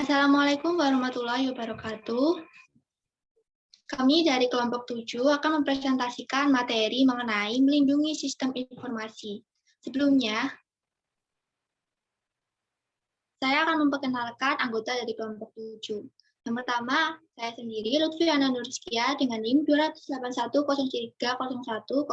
Assalamualaikum warahmatullahi wabarakatuh. Kami dari kelompok 7 akan mempresentasikan materi mengenai melindungi sistem informasi. Sebelumnya, saya akan memperkenalkan anggota dari kelompok 7. Yang pertama, saya sendiri Lutfiana Nuriskia dengan NIM 28103011088.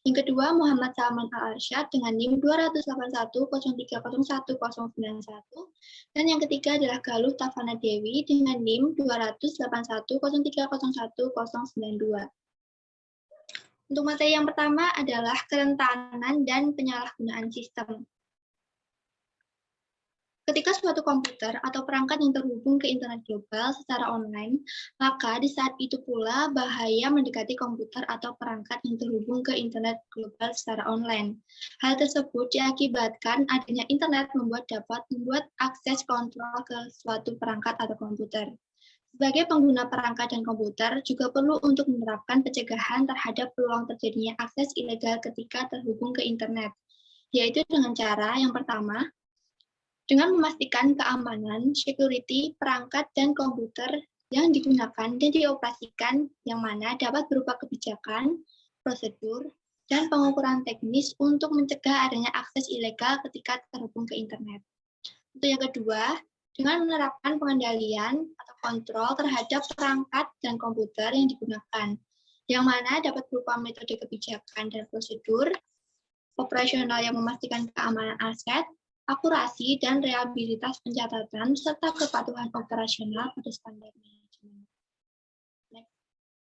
Yang kedua, Muhammad Salman Al-Arsyad dengan NIM 28103011091. Dan yang ketiga adalah Galuh Tafana Dewi dengan NIM 28103011092. Untuk materi yang pertama adalah kerentanan dan penyalahgunaan sistem. Ketika suatu komputer atau perangkat yang terhubung ke internet global secara online, maka di saat itu pula bahaya mendekati komputer atau perangkat yang terhubung ke internet global secara online. Hal tersebut diakibatkan adanya internet dapat membuat akses kontrol ke suatu perangkat atau komputer. Sebagai pengguna perangkat dan komputer juga perlu untuk menerapkan pencegahan terhadap peluang terjadinya akses ilegal ketika terhubung ke internet, yaitu dengan cara yang pertama, dengan memastikan keamanan, security, perangkat, dan komputer yang digunakan dan dioperasikan yang mana dapat berupa kebijakan, prosedur, dan pengukuran teknis untuk mencegah adanya akses ilegal ketika terhubung ke internet. Untuk yang kedua, dengan menerapkan pengendalian atau kontrol terhadap perangkat dan komputer yang digunakan, yang mana dapat berupa metode kebijakan dan prosedur, operasional yang memastikan keamanan aset, akurasi dan reliabilitas pencatatan, serta kepatuhan operasional pada standar manajemen.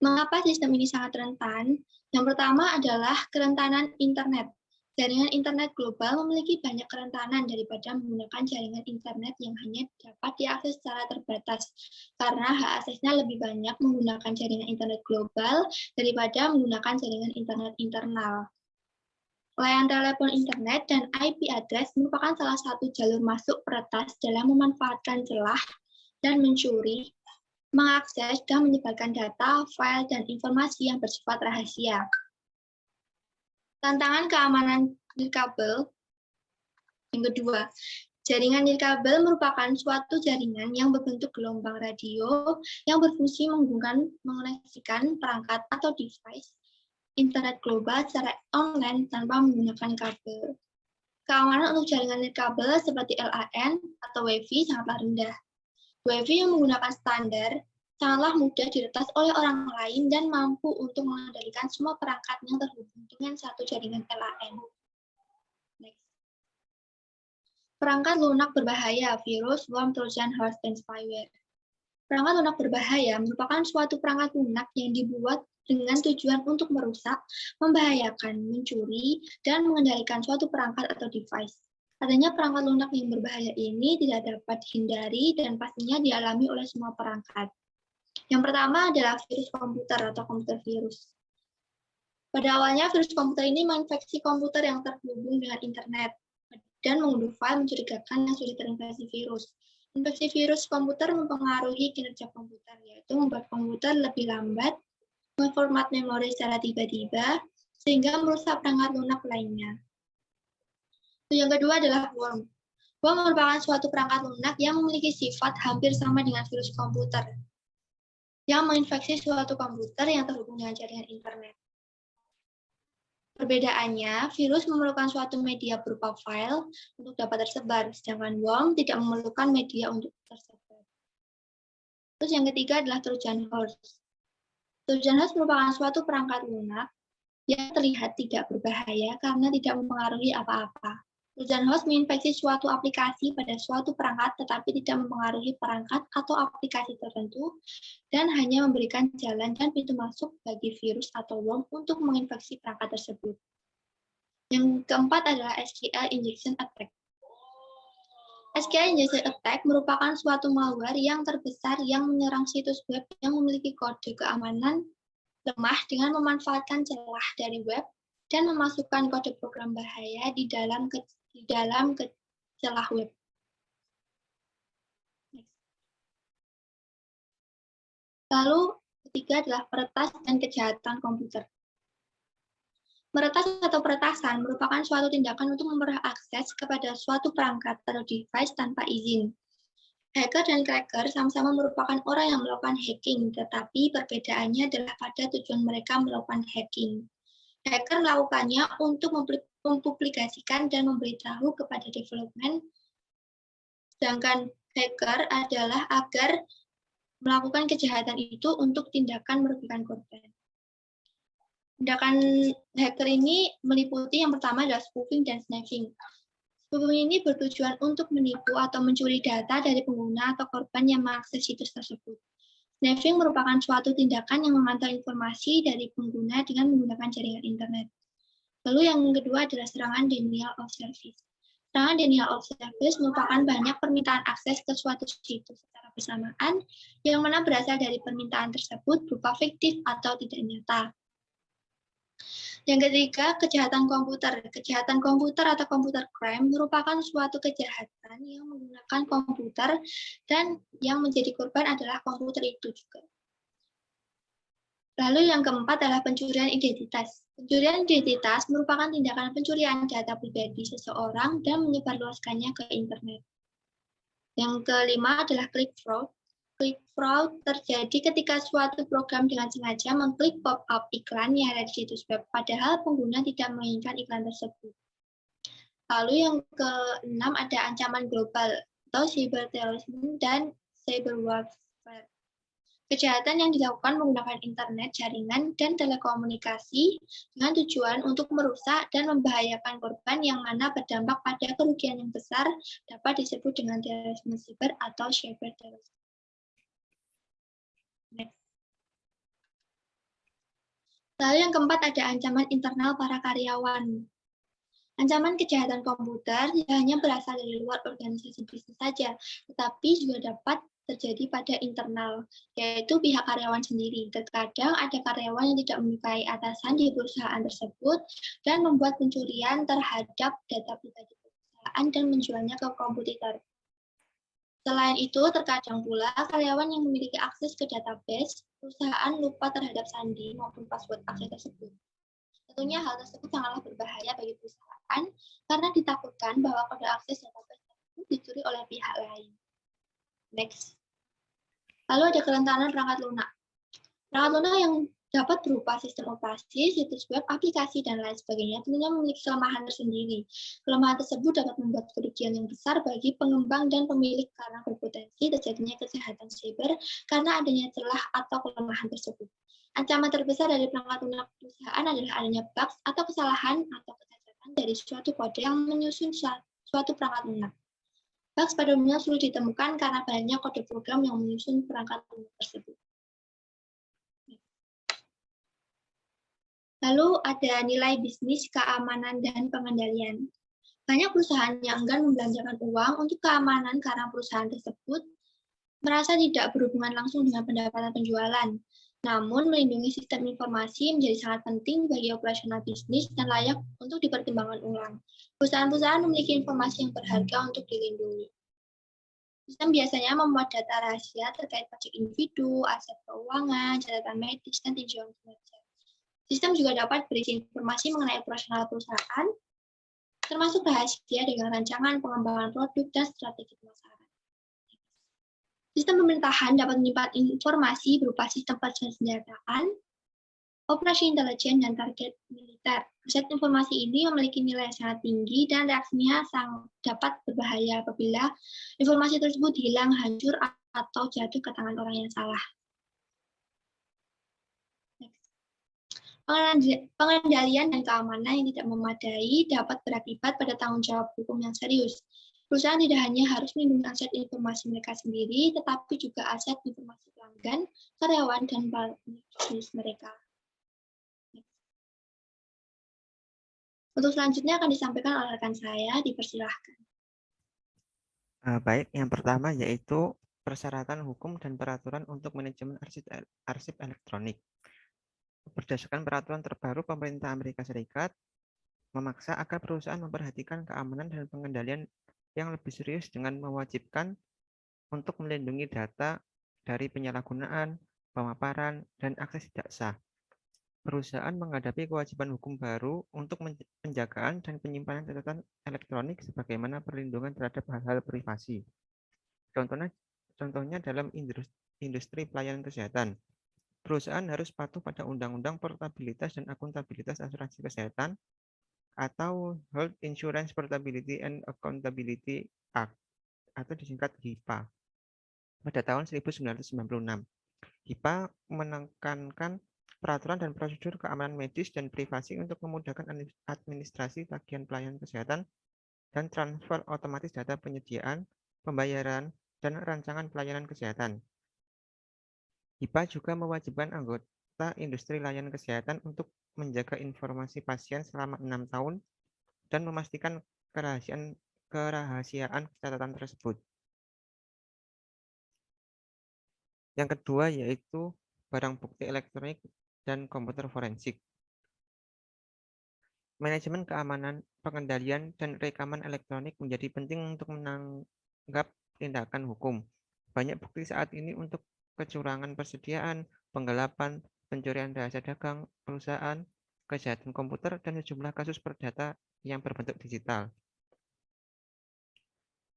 Mengapa sistem ini sangat rentan? Yang pertama adalah kerentanan internet. Jaringan internet global memiliki banyak kerentanan daripada menggunakan jaringan internet yang hanya dapat diakses secara terbatas, karena hak aksesnya lebih banyak menggunakan jaringan internet global daripada menggunakan jaringan internet internal. Layanan telepon internet dan IP address merupakan salah satu jalur masuk peretas dalam memanfaatkan celah dan mencuri, mengakses, dan menyebarkan data, file, dan informasi yang bersifat rahasia. Tantangan keamanan nirkabel yang kedua, jaringan nirkabel merupakan suatu jaringan yang berbentuk gelombang radio yang berfungsi mengoneksikan perangkat atau device internet global secara online tanpa menggunakan kabel. Keamanan untuk jaringan nirkabel seperti LAN atau Wi-Fi sangatlah rendah. Wi-Fi yang menggunakan standar sangatlah mudah diretas oleh orang lain dan mampu untuk mengendalikan semua perangkat yang terhubung dengan satu jaringan LAN. Next. Perangkat lunak berbahaya, virus, worm, trojan, horse, dan spyware. Perangkat lunak berbahaya merupakan suatu perangkat lunak yang dibuat dengan tujuan untuk merusak, membahayakan, mencuri, dan mengendalikan suatu perangkat atau device. Adanya perangkat lunak yang berbahaya ini tidak dapat dihindari dan pastinya dialami oleh semua perangkat. Yang pertama adalah virus komputer atau komputer virus. Pada awalnya, virus komputer ini menginfeksi komputer yang terhubung dengan internet dan mengunduh file mencurigakan yang sudah terinfeksi virus. Infeksi virus komputer mempengaruhi kinerja komputer, yaitu membuat komputer lebih lambat, memformat memori secara tiba-tiba, sehingga merusak perangkat lunak lainnya. Yang kedua adalah worm. Worm merupakan suatu perangkat lunak yang memiliki sifat hampir sama dengan virus komputer, yang menginfeksi suatu komputer yang terhubung dengan jaringan internet. Perbedaannya, virus memerlukan suatu media berupa file untuk dapat tersebar, sedangkan worm tidak memerlukan media untuk tersebar. Terus yang ketiga adalah Trojan horse. Trojan horse merupakan suatu perangkat lunak yang terlihat tidak berbahaya karena tidak mempengaruhi apa-apa. Trojan horse menginfeksi suatu aplikasi pada suatu perangkat tetapi tidak mempengaruhi perangkat atau aplikasi tertentu dan hanya memberikan jalan dan pintu masuk bagi virus atau worm untuk menginfeksi perangkat tersebut. Yang keempat adalah SQL injection attack. SQL injection attack merupakan suatu malware yang terbesar yang menyerang situs web yang memiliki kode keamanan lemah dengan memanfaatkan celah dari web dan memasukkan kode program bahaya di dalam celah web. Lalu ketiga adalah peretas dan kejahatan komputer. Meretas atau peretasan merupakan suatu tindakan untuk memperoleh akses kepada suatu perangkat atau device tanpa izin. Hacker dan cracker sama-sama merupakan orang yang melakukan hacking, tetapi perbedaannya adalah pada tujuan mereka melakukan hacking. Hacker melakukannya untuk mempublikasikan dan memberitahu kepada development, sedangkan hacker adalah agar melakukan kejahatan itu untuk tindakan merugikan korban. Tindakan hacker ini meliputi yang pertama adalah spoofing dan sniffing. Spoofing ini bertujuan untuk menipu atau mencuri data dari pengguna atau korban yang mengakses situs tersebut. Sniffing merupakan suatu tindakan yang memantau informasi dari pengguna dengan menggunakan jaringan internet. Lalu yang kedua adalah serangan denial of service. Serangan denial of service merupakan banyak permintaan akses ke suatu situs secara bersamaan yang mana berasal dari permintaan tersebut berupa fiktif atau tidak nyata. Yang ketiga, kejahatan komputer. Kejahatan komputer atau computer crime merupakan suatu kejahatan yang menggunakan komputer dan yang menjadi korban adalah komputer itu juga. Lalu yang keempat adalah pencurian identitas. Pencurian identitas merupakan tindakan pencurian data pribadi seseorang dan menyebarluaskannya ke internet. Yang kelima adalah click fraud. Click fraud terjadi ketika suatu program dengan sengaja mengklik pop-up iklan yang ada di situs web, padahal pengguna tidak menginginkan iklan tersebut. Lalu yang keenam ada ancaman global atau cyberterrorism dan cyber warfare. Kejahatan yang dilakukan menggunakan internet, jaringan, dan telekomunikasi dengan tujuan untuk merusak dan membahayakan korban yang mana berdampak pada kerugian yang besar dapat disebut dengan terorisme siber atau cyberterrorism. Lalu yang keempat ada ancaman internal para karyawan. Ancaman kejahatan komputer tidak hanya berasal dari luar organisasi bisnis saja, tetapi juga dapat terjadi pada internal, yaitu pihak karyawan sendiri. Terkadang ada karyawan yang tidak menyukai atasan di perusahaan tersebut dan membuat pencurian terhadap data pribadi perusahaan dan menjualnya ke kompetitor. Selain itu, terkadang pula karyawan yang memiliki akses ke database perusahaan lupa terhadap sandi maupun password akses tersebut. Tentunya hal tersebut sangatlah berbahaya bagi perusahaan karena ditakutkan bahwa kode akses database tersebut dicuri oleh pihak lain. Next. Lalu ada kerentanan perangkat lunak. Perangkat lunak yang dapat berupa sistem operasi, situs web, aplikasi, dan lain sebagainya tentunya memiliki kelemahan tersendiri. Kelemahan tersebut dapat membuat kerugian yang besar bagi pengembang dan pemilik karena berpotensi terjadinya kejahatan cyber karena adanya celah atau kelemahan tersebut. Ancaman terbesar dari perangkat lunak perusahaan adalah adanya bugs atau kesalahan atau kecacatan dari suatu kode yang menyusun suatu perangkat lunak. Bugs pada umumnya sulit ditemukan karena banyaknya kode program yang menyusun perangkat lunak tersebut. Lalu ada nilai bisnis, keamanan, dan pengendalian. Banyak perusahaan yang enggan membelanjakan uang untuk keamanan karena perusahaan tersebut merasa tidak berhubungan langsung dengan pendapatan penjualan. Namun, melindungi sistem informasi menjadi sangat penting bagi operasional bisnis dan layak untuk dipertimbangkan ulang. Perusahaan-perusahaan memiliki informasi yang berharga untuk dilindungi. Sistem biasanya memuat data rahasia terkait pajak individu, aset keuangan, catatan medis, dan tinjauan kinerja. Sistem juga dapat berisi informasi mengenai operasional perusahaan, termasuk rahasia dengan rancangan pengembangan produk dan strategi pemasaran. Sistem pemerintahan dapat menyimpan informasi berupa sistem persenjataan, operasi intelijen, dan target militer. Aset informasi ini memiliki nilai yang sangat tinggi dan reaksinya sangat dapat berbahaya apabila informasi tersebut hilang, hancur, atau jatuh ke tangan orang yang salah. Pengendalian dan keamanan yang tidak memadai dapat berakibat pada tanggung jawab hukum yang serius. Perusahaan tidak hanya harus melindungi aset informasi mereka sendiri, tetapi juga aset informasi pelanggan, karyawan, dan partner bisnis mereka. Untuk selanjutnya akan disampaikan oleh rekan saya, dipersilahkan. Baik, yang pertama yaitu persyaratan hukum dan peraturan untuk manajemen arsip elektronik. Berdasarkan peraturan terbaru pemerintah Amerika Serikat, memaksa agar perusahaan memperhatikan keamanan dan pengendalian yang lebih serius dengan mewajibkan untuk melindungi data dari penyalahgunaan, pemaparan, dan akses tidak sah. Perusahaan menghadapi kewajiban hukum baru untuk penjagaan dan penyimpanan catatan elektronik sebagaimana perlindungan terhadap hal-hal privasi. Contohnya Contohnya dalam industri pelayanan kesehatan. Perusahaan harus patuh pada Undang-Undang Portabilitas dan Akuntabilitas Asuransi Kesehatan atau Health Insurance Portability and Accountability Act atau disingkat HIPAA pada tahun 1996. HIPAA menekankan peraturan dan prosedur keamanan medis dan privasi untuk memudahkan administrasi tagihan pelayanan kesehatan dan transfer otomatis data penyediaan, pembayaran, dan rancangan pelayanan kesehatan. HIPAA juga mewajibkan anggota industri layanan kesehatan untuk menjaga informasi pasien selama 6 tahun dan memastikan kerahasiaan catatan tersebut. Yang kedua yaitu barang bukti elektronik dan komputer forensik. Manajemen keamanan, pengendalian, dan rekaman elektronik menjadi penting untuk menanggap tindakan hukum. Banyak bukti saat ini untuk kecurangan persediaan, penggelapan, pencurian rahasia dagang, perusahaan, kejahatan komputer, dan sejumlah kasus perdata yang berbentuk digital.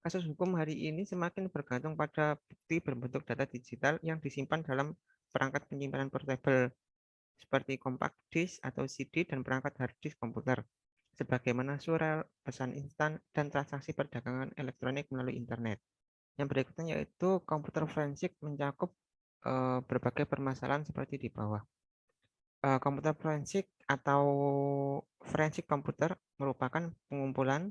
Kasus hukum hari ini semakin bergantung pada bukti berbentuk data digital yang disimpan dalam perangkat penyimpanan portable seperti compact disk atau CD dan perangkat hard disk komputer, sebagaimana surel, pesan instan, dan transaksi perdagangan elektronik melalui internet. Yang berikutnya yaitu komputer forensik mencakup berbagai permasalahan seperti di bawah. Komputer forensik atau forensik komputer merupakan pengumpulan,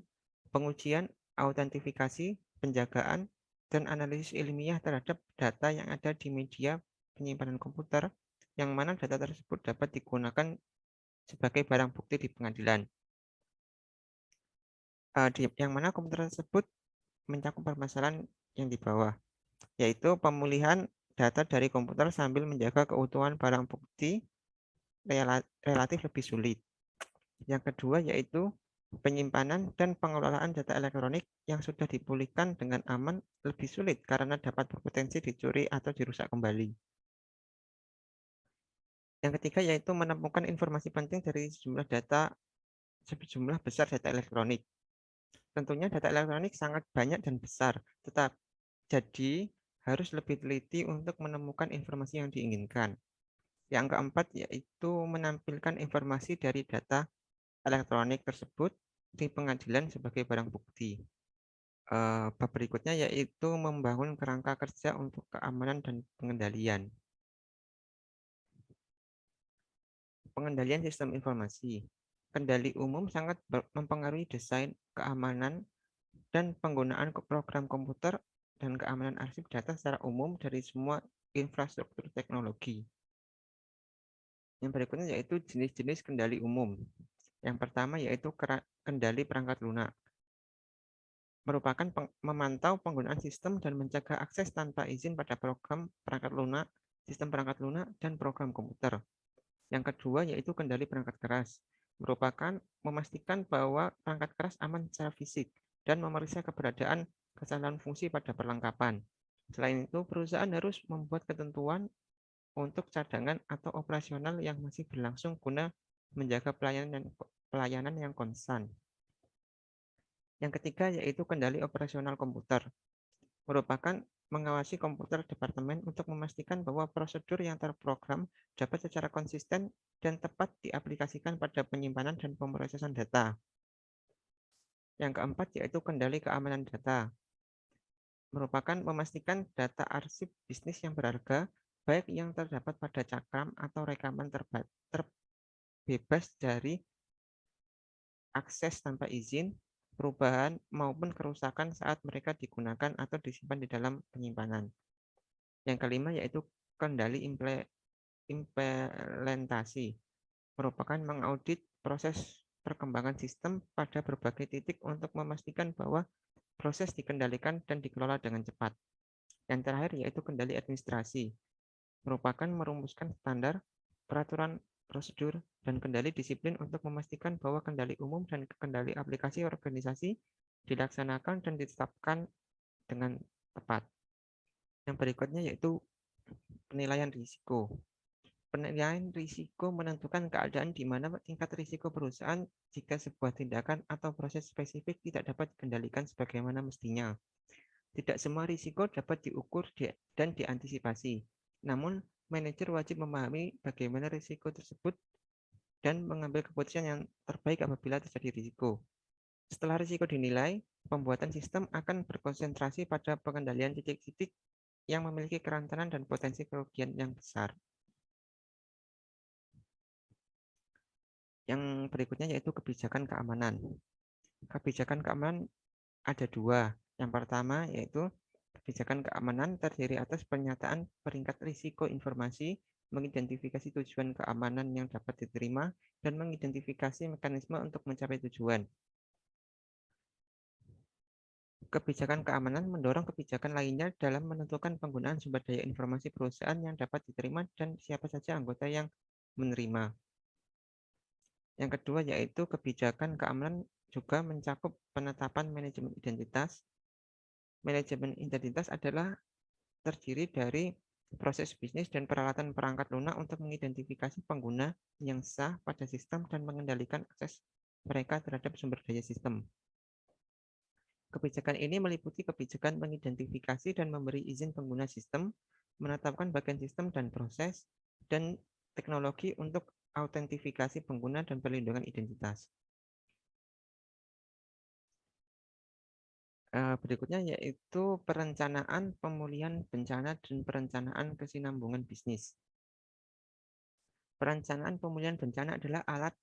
pengujian, autentifikasi, penjagaan, dan analisis ilmiah terhadap data yang ada di media penyimpanan komputer, yang mana data tersebut dapat digunakan sebagai barang bukti di pengadilan. Yang mana komputer tersebut mencakup permasalahan yang di bawah, yaitu pemulihan data dari komputer sambil menjaga keutuhan barang bukti relatif lebih sulit. Yang kedua yaitu penyimpanan dan pengelolaan data elektronik yang sudah dipulihkan dengan aman lebih sulit karena dapat berpotensi dicuri atau dirusak kembali. Yang ketiga yaitu menemukan informasi penting dari sejumlah besar data elektronik. Tentunya data elektronik sangat banyak dan besar, jadi harus lebih teliti untuk menemukan informasi yang diinginkan. Yang keempat yaitu menampilkan informasi dari data elektronik tersebut di pengadilan sebagai barang bukti. Bab berikutnya yaitu membangun kerangka kerja untuk keamanan dan pengendalian. Pengendalian sistem informasi. Kendali umum sangat mempengaruhi desain, keamanan, dan penggunaan program komputer dan keamanan arsip data secara umum dari semua infrastruktur teknologi. Yang berikutnya yaitu jenis-jenis kendali umum. Yang pertama yaitu kendali perangkat lunak. Merupakan memantau penggunaan sistem dan mencegah akses tanpa izin pada program perangkat lunak, sistem perangkat lunak, dan program komputer. Yang kedua yaitu kendali perangkat keras. Merupakan memastikan bahwa perangkat keras aman secara fisik dan memeriksa keberadaan kesalahan fungsi pada perlengkapan. Selain itu, perusahaan harus membuat ketentuan untuk cadangan atau operasional yang masih berlangsung guna menjaga pelayanan yang konstan. Yang ketiga yaitu kendali operasional komputer. Merupakan mengawasi komputer departemen untuk memastikan bahwa prosedur yang terprogram dapat secara konsisten dan tepat diaplikasikan pada penyimpanan dan pemrosesan data. Yang keempat yaitu kendali keamanan data. Merupakan memastikan data arsip bisnis yang berharga, baik yang terdapat pada cakram atau rekaman terbebas dari akses tanpa izin, perubahan, maupun kerusakan saat mereka digunakan atau disimpan di dalam penyimpanan. Yang kelima yaitu kendali implementasi, merupakan mengaudit proses perkembangan sistem pada berbagai titik untuk memastikan bahwa proses dikendalikan dan dikelola dengan cepat. Yang terakhir yaitu kendali administrasi, merupakan merumuskan standar, peraturan, prosedur, dan kendali disiplin untuk memastikan bahwa kendali umum dan kendali aplikasi organisasi dilaksanakan dan ditetapkan dengan tepat. Yang berikutnya yaitu penilaian risiko. Penilaian risiko menentukan keadaan di mana tingkat risiko perusahaan jika sebuah tindakan atau proses spesifik tidak dapat dikendalikan sebagaimana mestinya. Tidak semua risiko dapat diukur dan diantisipasi. Namun, manajer wajib memahami bagaimana risiko tersebut dan mengambil keputusan yang terbaik apabila terjadi risiko. Setelah risiko dinilai, pembuatan sistem akan berkonsentrasi pada pengendalian titik-titik yang memiliki kerentanan dan potensi kerugian yang besar. Yang berikutnya yaitu kebijakan keamanan. Kebijakan keamanan ada dua. Yang pertama yaitu kebijakan keamanan terdiri atas pernyataan peringkat risiko informasi, mengidentifikasi tujuan keamanan yang dapat diterima, dan mengidentifikasi mekanisme untuk mencapai tujuan. Kebijakan keamanan mendorong kebijakan lainnya dalam menentukan penggunaan sumber daya informasi perusahaan yang dapat diterima dan siapa saja anggota yang menerima. Yang kedua yaitu kebijakan keamanan juga mencakup penetapan manajemen identitas. Manajemen identitas adalah terdiri dari proses bisnis dan peralatan perangkat lunak untuk mengidentifikasi pengguna yang sah pada sistem dan mengendalikan akses mereka terhadap sumber daya sistem. Kebijakan ini meliputi kebijakan mengidentifikasi dan memberi izin pengguna sistem, menetapkan bagian sistem dan proses, dan teknologi untuk autentifikasi pengguna dan perlindungan identitas. Berikutnya yaitu perencanaan pemulihan bencana dan perencanaan kesinambungan bisnis. Perencanaan pemulihan bencana adalah alat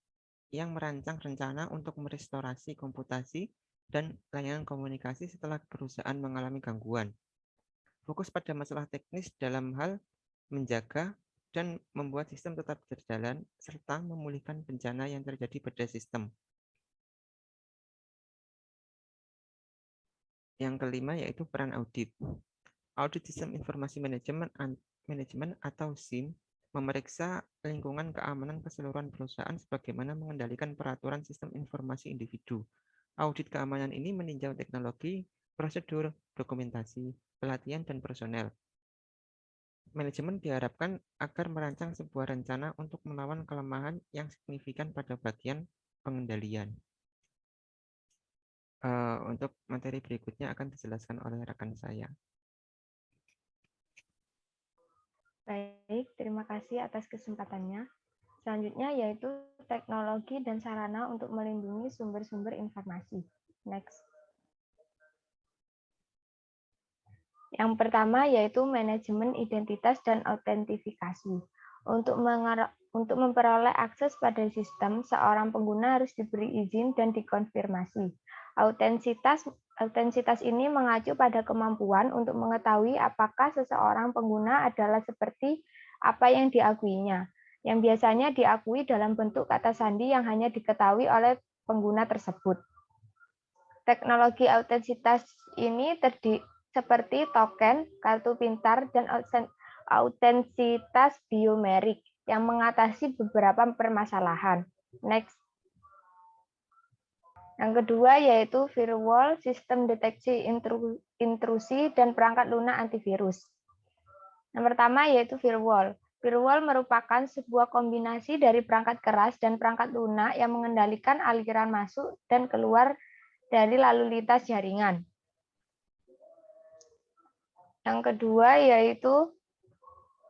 yang merancang rencana untuk merestorasi komputasi dan layanan komunikasi setelah perusahaan mengalami gangguan. Fokus pada masalah teknis dalam hal menjaga dan membuat sistem tetap berjalan, serta memulihkan bencana yang terjadi pada sistem. Yang kelima yaitu peran audit. Audit Sistem Informasi Manajemen atau SIM memeriksa lingkungan keamanan keseluruhan perusahaan sebagaimana mengendalikan peraturan sistem informasi individu. Audit keamanan ini meninjau teknologi, prosedur, dokumentasi, pelatihan, dan personel. Manajemen diharapkan agar merancang sebuah rencana untuk melawan kelemahan yang signifikan pada bagian pengendalian. Untuk materi berikutnya akan dijelaskan oleh rekan saya. Baik, terima kasih atas kesempatannya. Selanjutnya yaitu teknologi dan sarana untuk melindungi sumber-sumber informasi. Next. Yang pertama yaitu manajemen identitas dan autentifikasi. Untuk memperoleh akses pada sistem, seorang pengguna harus diberi izin dan dikonfirmasi. Autentisitas ini mengacu pada kemampuan untuk mengetahui apakah seseorang pengguna adalah seperti apa yang diakuinya, yang biasanya diakui dalam bentuk kata sandi yang hanya diketahui oleh pengguna tersebut. Teknologi autentisitas ini seperti token, kartu pintar, dan autentisitas biometrik yang mengatasi beberapa permasalahan. Next. Yang kedua yaitu firewall, sistem deteksi intrusi, dan perangkat lunak antivirus. Yang pertama yaitu firewall. Firewall merupakan sebuah kombinasi dari perangkat keras dan perangkat lunak yang mengendalikan aliran masuk dan keluar dari lalu lintas jaringan. Yang kedua yaitu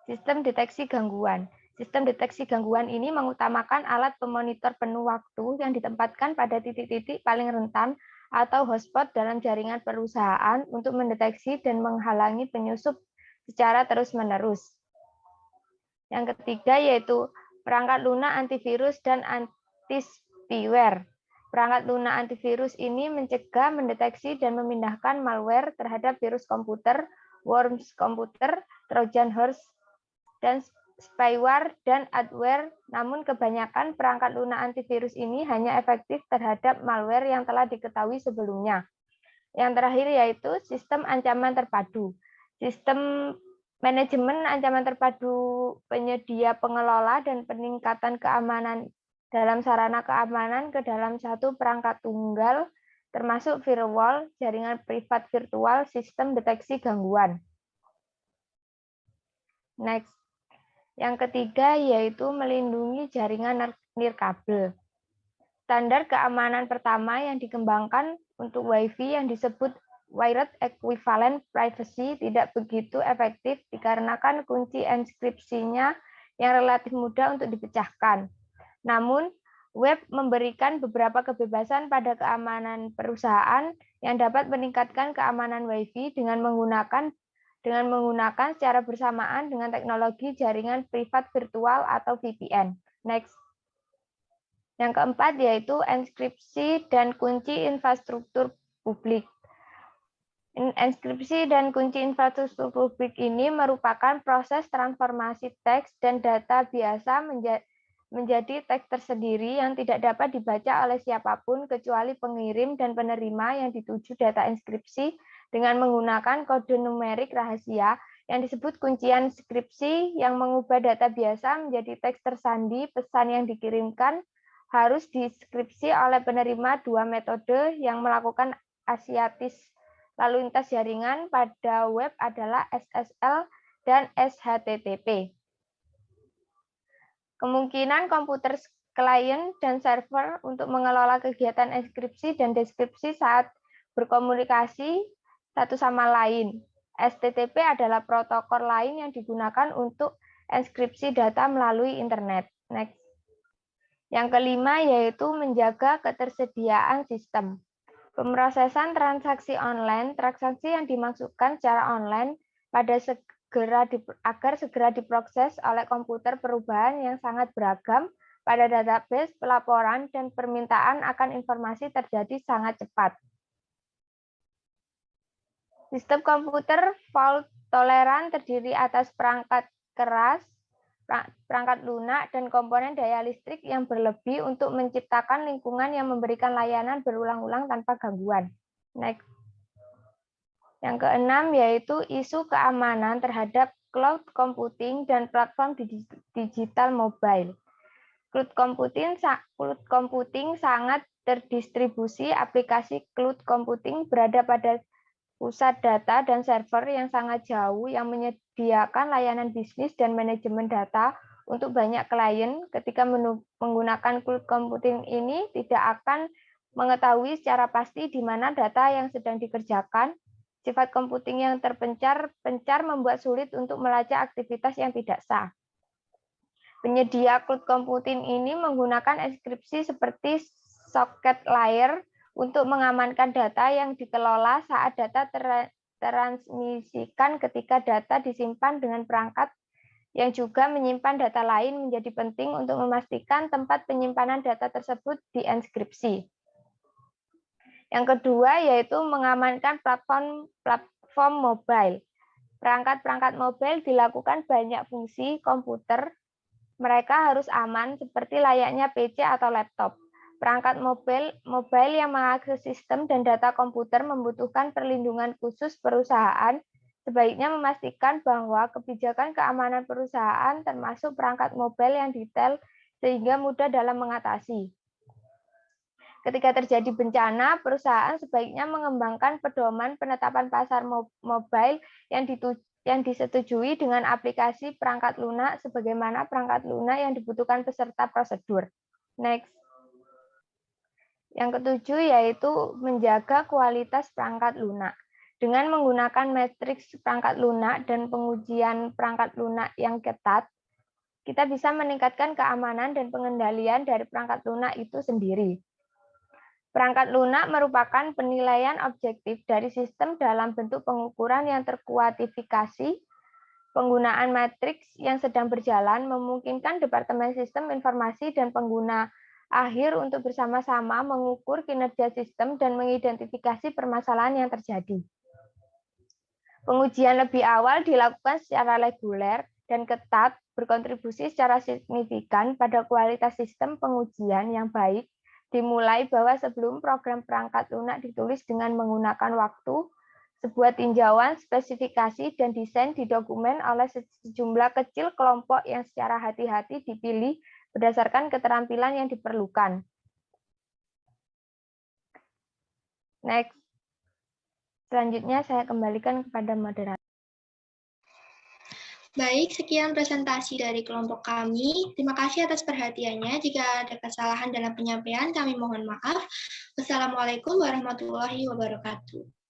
sistem deteksi gangguan. Sistem deteksi gangguan ini mengutamakan alat pemonitor penuh waktu yang ditempatkan pada titik-titik paling rentan atau hotspot dalam jaringan perusahaan untuk mendeteksi dan menghalangi penyusup secara terus-menerus. Yang ketiga yaitu perangkat lunak antivirus dan anti-spyware. Perangkat lunak antivirus ini mencegah, mendeteksi, dan memindahkan malware terhadap virus komputer, worms komputer, trojan horse, dan spyware dan adware, namun kebanyakan perangkat lunak antivirus ini hanya efektif terhadap malware yang telah diketahui sebelumnya. Yang terakhir yaitu sistem ancaman terpadu. Sistem manajemen ancaman terpadu penyedia, pengelola, dan peningkatan keamanan dalam sarana keamanan ke dalam satu perangkat tunggal, termasuk firewall, jaringan privat virtual, sistem deteksi gangguan. Next. Yang ketiga yaitu melindungi jaringan nirkabel. Standar keamanan pertama yang dikembangkan untuk Wi-Fi yang disebut wired equivalent privacy tidak begitu efektif dikarenakan kunci enskripsinya yang relatif mudah untuk dipecahkan. Namun, web memberikan beberapa kebebasan pada keamanan perusahaan yang dapat meningkatkan keamanan Wi-Fi dengan menggunakan secara bersamaan dengan teknologi jaringan privat virtual atau VPN. Next. Yang keempat yaitu enskripsi dan kunci infrastruktur publik. Enskripsi dan kunci infrastruktur publik ini merupakan proses transformasi teks dan data biasa menjadi teks tersendiri yang tidak dapat dibaca oleh siapapun kecuali pengirim dan penerima yang dituju data enskripsi dengan menggunakan kode numerik rahasia yang disebut kuncian skripsi yang mengubah data biasa menjadi teks tersandi. Pesan yang dikirimkan harus diskripsi oleh penerima. Dua metode yang melakukan asiatis lalu lintas jaringan pada web adalah SSL dan SHTTP. Kemungkinan komputer klien dan server untuk mengelola kegiatan enskripsi dan deskripsi saat berkomunikasi satu sama lain. STTP adalah protokol lain yang digunakan untuk enskripsi data melalui internet. Next. Yang kelima yaitu menjaga ketersediaan sistem. Pemrosesan transaksi online, transaksi yang dimaksudkan secara online agar segera diproses oleh komputer perubahan yang sangat beragam pada database, pelaporan, dan permintaan akan informasi terjadi sangat cepat. Sistem komputer fault toleran terdiri atas perangkat keras, perangkat lunak, dan komponen daya listrik yang berlebih untuk menciptakan lingkungan yang memberikan layanan berulang-ulang tanpa gangguan. Next. Yang keenam yaitu isu keamanan terhadap cloud computing dan platform digital mobile. Cloud computing sangat terdistribusi. Aplikasi cloud computing berada pada pusat data dan server yang sangat jauh yang menyediakan layanan bisnis dan manajemen data untuk banyak klien. Ketika menggunakan cloud computing ini tidak akan mengetahui secara pasti di mana data yang sedang dikerjakan. Sifat computing yang terpencar membuat sulit untuk melacak aktivitas yang tidak sah. Penyedia cloud computing ini menggunakan enskripsi seperti socket layer untuk mengamankan data yang dikelola saat data transmisikan. Ketika data disimpan dengan perangkat yang juga menyimpan data lain, menjadi penting untuk memastikan tempat penyimpanan data tersebut dienkripsi. Yang kedua yaitu mengamankan platform mobile. Perangkat-perangkat mobile dilakukan banyak fungsi komputer. Mereka harus aman seperti layaknya PC atau laptop. Perangkat mobile yang mengakses sistem dan data komputer membutuhkan perlindungan khusus perusahaan. Sebaiknya memastikan bahwa kebijakan keamanan perusahaan termasuk perangkat mobile yang detail sehingga mudah dalam mengatasi. Ketika terjadi bencana, perusahaan sebaiknya mengembangkan pedoman penetapan pasar mobile yang disetujui dengan aplikasi perangkat lunak sebagaimana perangkat lunak yang dibutuhkan peserta prosedur. Next. Yang ketujuh yaitu menjaga kualitas perangkat lunak. Dengan menggunakan matriks perangkat lunak dan pengujian perangkat lunak yang ketat, kita bisa meningkatkan keamanan dan pengendalian dari perangkat lunak itu sendiri. Perangkat lunak merupakan penilaian objektif dari sistem dalam bentuk pengukuran yang terkuantifikasi. Penggunaan matriks yang sedang berjalan memungkinkan Departemen Sistem Informasi dan pengguna akhir untuk bersama-sama mengukur kinerja sistem dan mengidentifikasi permasalahan yang terjadi. Pengujian lebih awal dilakukan secara reguler dan ketat, berkontribusi secara signifikan pada kualitas sistem. Pengujian yang baik dimulai bahwa sebelum program perangkat lunak ditulis dengan menggunakan waktu, sebuah tinjauan, spesifikasi, dan desain didokumen oleh sejumlah kecil kelompok yang secara hati-hati dipilih berdasarkan keterampilan yang diperlukan. Next. Selanjutnya saya kembalikan kepada moderator. Baik, sekian presentasi dari kelompok kami. Terima kasih atas perhatiannya. Jika ada kesalahan dalam penyampaian, kami mohon maaf. Wassalamualaikum warahmatullahi wabarakatuh.